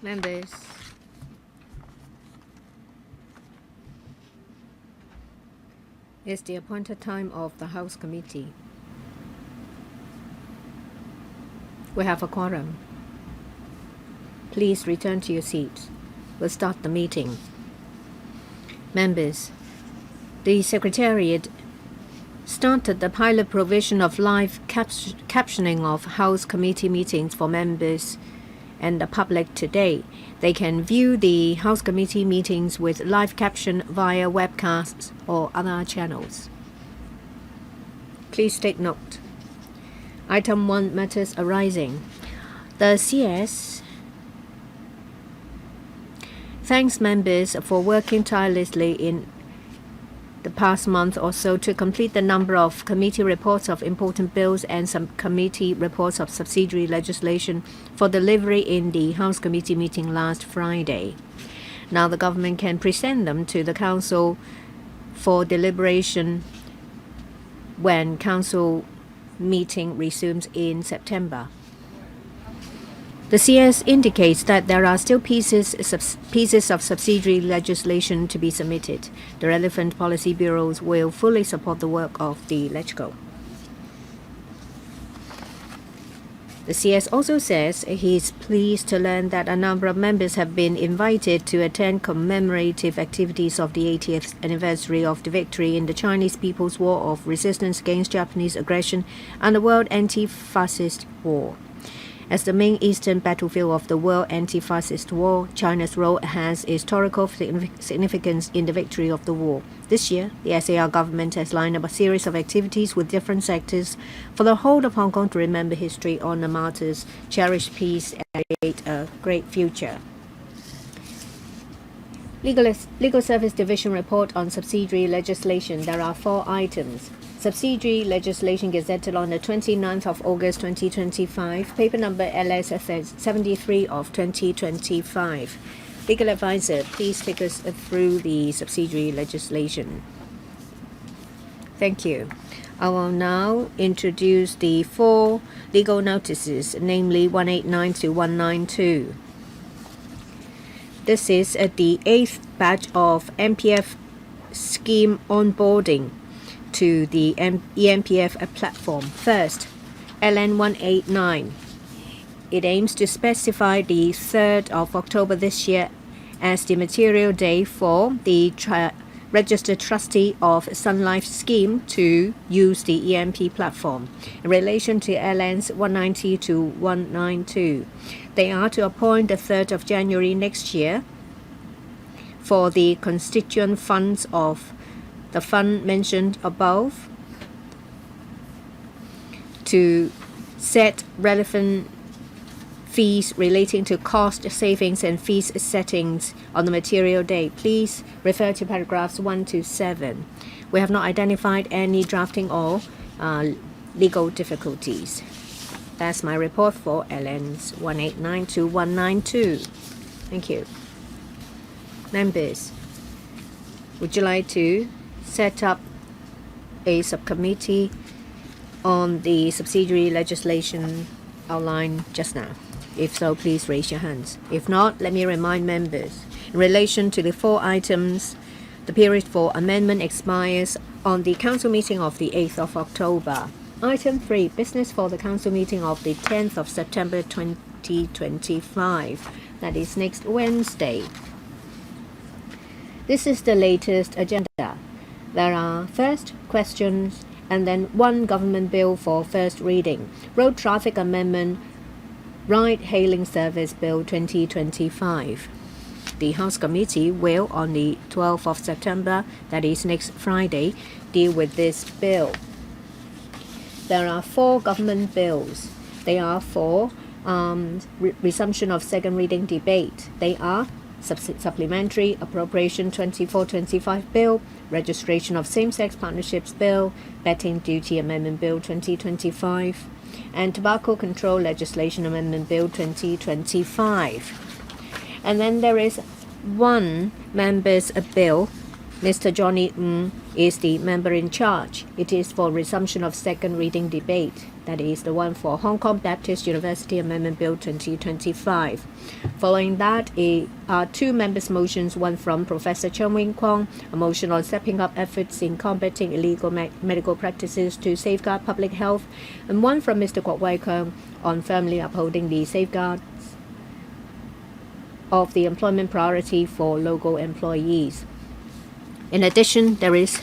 Members, it's the appointed time of the House Committee. We have a quorum. Please return to your seats. We'll start the meeting. Members, the Secretariat started the pilot provision of live captioning of House Committee meetings for members and the public today. They can view the House Committee meetings with live caption via webcasts or other channels. Please take note. Item 1, matters arising. The CS thanks members for working tirelessly in the past month or so to complete the number of committee reports of important bills and some committee reports of subsidiary legislation for delivery in the House Committee meeting last Friday. Now the government can present them to the Council for deliberation when Council meeting resumes in September. The CS indicates that there are still pieces of subsidiary legislation to be submitted. The relevant policy bureaus will fully support the work of the LegCo. The CS also says he is pleased to learn that a number of members have been invited to attend commemorative activities of the 80th anniversary of the victory in the Chinese People's War of Resistance against Japanese aggression and the World Anti-Fascist War. As the main eastern battlefield of the World Anti-Fascist War, China's role has historical significance in the victory of the war. This year, the SAR government has lined up a series of activities with different sectors for the whole of Hong Kong to remember history, honor martyrs, cherish peace, and create a great future. Legal Service Division report on subsidiary legislation. There are 4 items. Subsidiary legislation gazetted on the 29th of August 2025, paper number LS 73 of 2025. Legal advisor, please take us through the subsidiary legislation. Thank you. I will now introduce the 4 legal notices, namely 189 to 192. This is the 8th batch of MPF scheme onboarding to the EMPF platform. First, LN 189. It aims to specify the 3rd of October this year as the material day for the registered trustee of Sun Life scheme to use the EMP platform. In relation to LNs 190 to 192, they are to appoint the 3rd of January next year for the constituent funds of the fund mentioned above to set relevant fees relating to cost savings and fees settings on the material day. Please refer to paragraphs 1 to 7. We have not identified any drafting or legal difficulties. That's my report for LNs 189 to 192. Thank you. Members, would you like to set up a subcommittee on the subsidiary legislation outlined just now? If so, please raise your hands. If not, let me remind members. In relation to the 4 items, the period for amendment expires on the Council meeting of the 8th of October. Item 3, business for the Council meeting of the 10th of September 2025. That is next Wednesday. This is the latest agenda. There are first questions and then 1 government bill for first reading. Road Traffic Amendment Ride-Hailing Service Bill 2025. The House Committee will, on the 12th of September, that is next Friday, deal with this bill. There are 4 government bills. They are for resumption of second reading debate. They are Supplementary Appropriation 24-25 Bill, Registration of Same-Sex Partnerships Bill, Betting Duty Amendment Bill 2025, and Tobacco Control Legislation Amendment Bill 2025. And then there is 1 member's bill. Mr. Johnny Ng is the member in charge. It is for resumption of second reading debate. That is the one for Hong Kong Baptist University Amendment Bill 2025. Following that are two members' motions, one from Professor Cheung Wing Kwong, a motion on stepping up efforts in combating illegal medical practices to safeguard public health, and one from Mr. Kwok Wai Keung on firmly upholding the safeguards of the employment priority for local employees. In addition, there is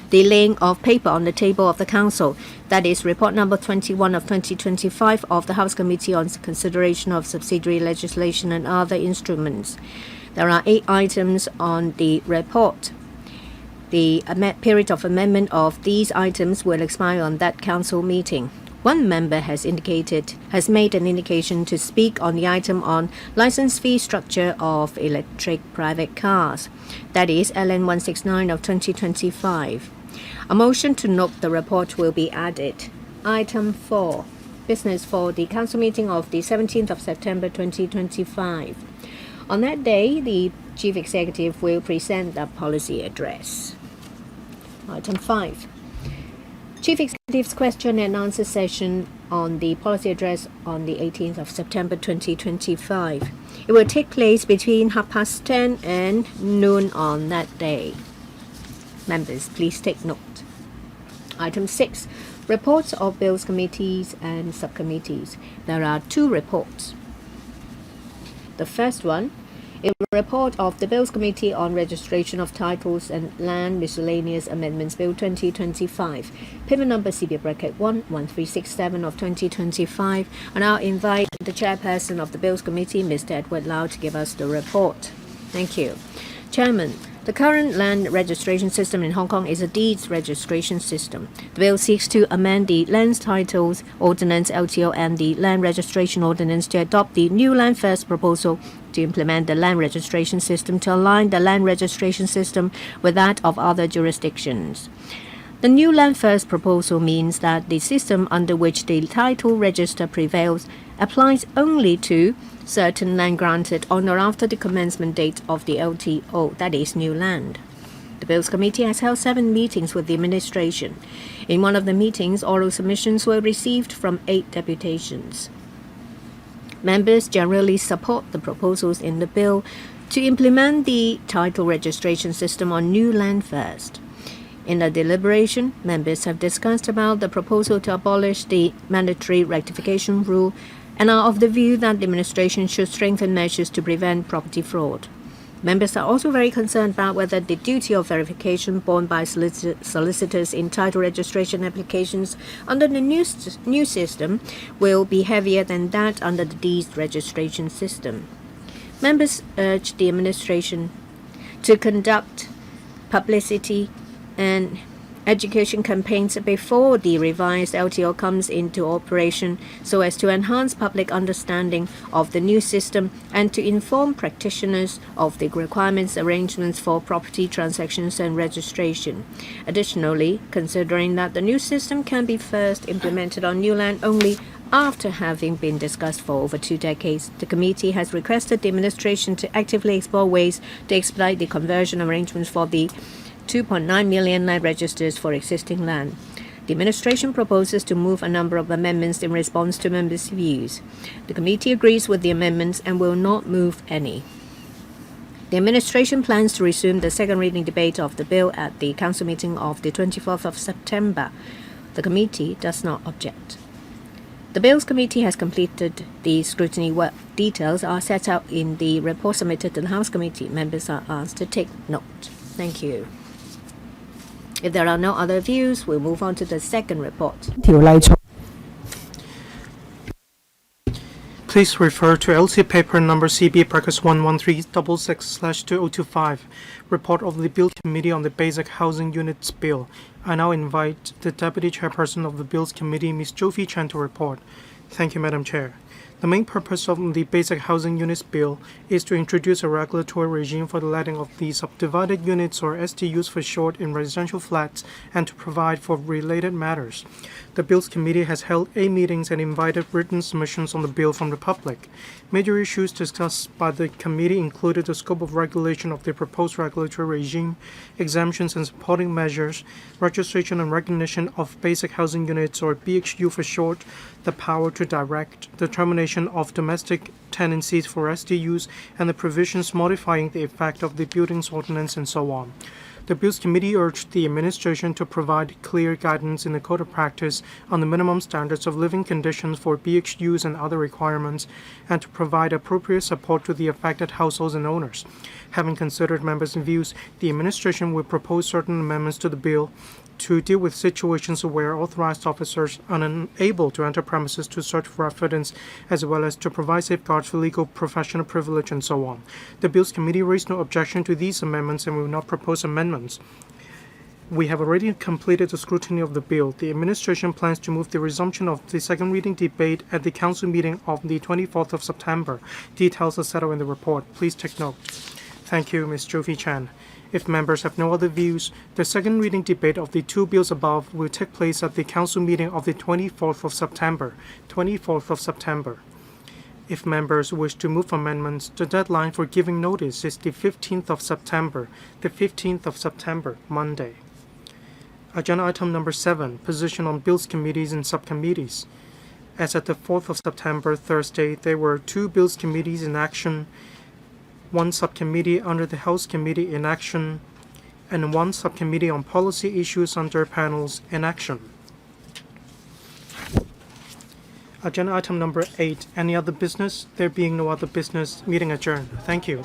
the laying of paper on the table of the Council, that is report number 21 of 2025 of the House Committee on Consideration of Subsidiary Legislation and Other Instruments. There are 8 items on the report. The period of amendment of these items will expire on that Council meeting. One member has made an indication to speak on the item on license fee structure of electric private cars, that is LN 169 of 2025. A motion to note the report will be added. Item 4, business for the Council meeting of the 17th of September 2025. On that day, the Chief Executive will present the policy address. Item 5. Chief Executive's question and answer session on the policy address on the 18th of September 2025. It will take place between 10:30 and noon on that day. Members, please take note. Item 6. Reports of Bills Committees and Subcommittees. There are 2 reports. The first one, a report of the Bills Committee on Registration of Titles and Land Miscellaneous Amendments Bill 2025, payment number CB bracket 11367 of 2025, and I'll invite the chairperson of the Bills Committee, Mr. Edward Lau, to give us the report. Thank you. Chairman, the current land registration system in Hong Kong is a deeds registration system. The bill seeks to amend the Land Titles Ordinance (LTO) and the Land Registration Ordinance to adopt the new Land First proposal to implement the land registration system to align the land registration system with that of other jurisdictions. The new Land First proposal means that the system under which the title register prevails applies only to certain land granted on or after the commencement date of the LTO, that is, new land. The Bills Committee has held 7 meetings with the administration. In one of the meetings, oral submissions were received from 8 deputations. Members generally support the proposals in the bill to implement the title registration system on new land first. In the deliberation, members have discussed about the proposal to abolish the mandatory rectification rule and are of the view that the administration should strengthen measures to prevent property fraud. Members are also very concerned about whether the duty of verification borne by solicitors in title registration applications under the new system will be heavier than that under the deeds registration system. Members urge the administration to conduct publicity and education campaigns before the revised LTO comes into operation so as to enhance public understanding of the new system and to inform practitioners of the requirements arrangements for property transactions and registration. Additionally, considering that the new system can be first implemented on new land only after having been discussed for over 2 decades, the committee has requested the administration to actively explore ways to expedite the conversion arrangements for the 2.9 million land registers for existing land. The administration proposes to move a number of amendments in response to members' views. The committee agrees with the amendments and will not move any. The administration plans to resume the second reading debate of the bill at the council meeting of the 24th of September. The committee does not object. The Bills Committee has completed the scrutiny work. Details are set out in the report submitted to the House Committee. Members are asked to take note. Thank you. If there are no other views, we'll move on to the second report. Please refer to LC paper number CB brackets 11366/2025, report of the Bill Committee on the Basic Housing Units Bill. I now invite the Deputy Chairperson of the Bills Committee, Ms. Jovi Chen, to report. Thank you, Madam Chair. The main purpose of the Basic Housing Units Bill is to introduce a regulatory regime for the letting of the subdivided units, or SDUs for short, in residential flats and to provide for related matters. The Bills Committee has held 8 meetings and invited written submissions on the bill from the public. Major issues discussed by the committee included the scope of regulation of the proposed regulatory regime, exemptions and supporting measures, registration and recognition of basic housing units or BHU for short, the power to direct, the termination of domestic tenancies for SDUs, and the provisions modifying the effect of the Buildings Ordinance and so on. The Bills Committee urged the administration to provide clear guidance in the Code of Practice on the minimum standards of living conditions for BHUs and other requirements, and to provide appropriate support to the affected households and owners. Having considered members' views, the administration will propose certain amendments to the bill to deal with situations where authorized officers are unable to enter premises to search for evidence, as well as to provide safeguards for legal professional privilege and so on. The Bills Committee raised no objection to these amendments and will not propose amendments. We have already completed the scrutiny of the bill. The administration plans to move the resumption of the second reading debate at the council meeting of the 24th of September. Details are set out in the report. Please take note. Thank you, Ms. Jovi Chan. If members have no other views, the second reading debate of the two bills above will take place at the council meeting of the 24th of September. 24th of September. If members wish to move amendments, the deadline for giving notice is the 15th of September. The 15th of September, Monday. Agenda item number 7, position on bills committees and subcommittees. As at the 4th of September, Thursday, there were 2 bills committees in action, 1 subcommittee under the House Committee in action, and 1 subcommittee on policy issues under panels in action. Agenda item number 8, any other business? There being no other business, meeting adjourned. Thank you.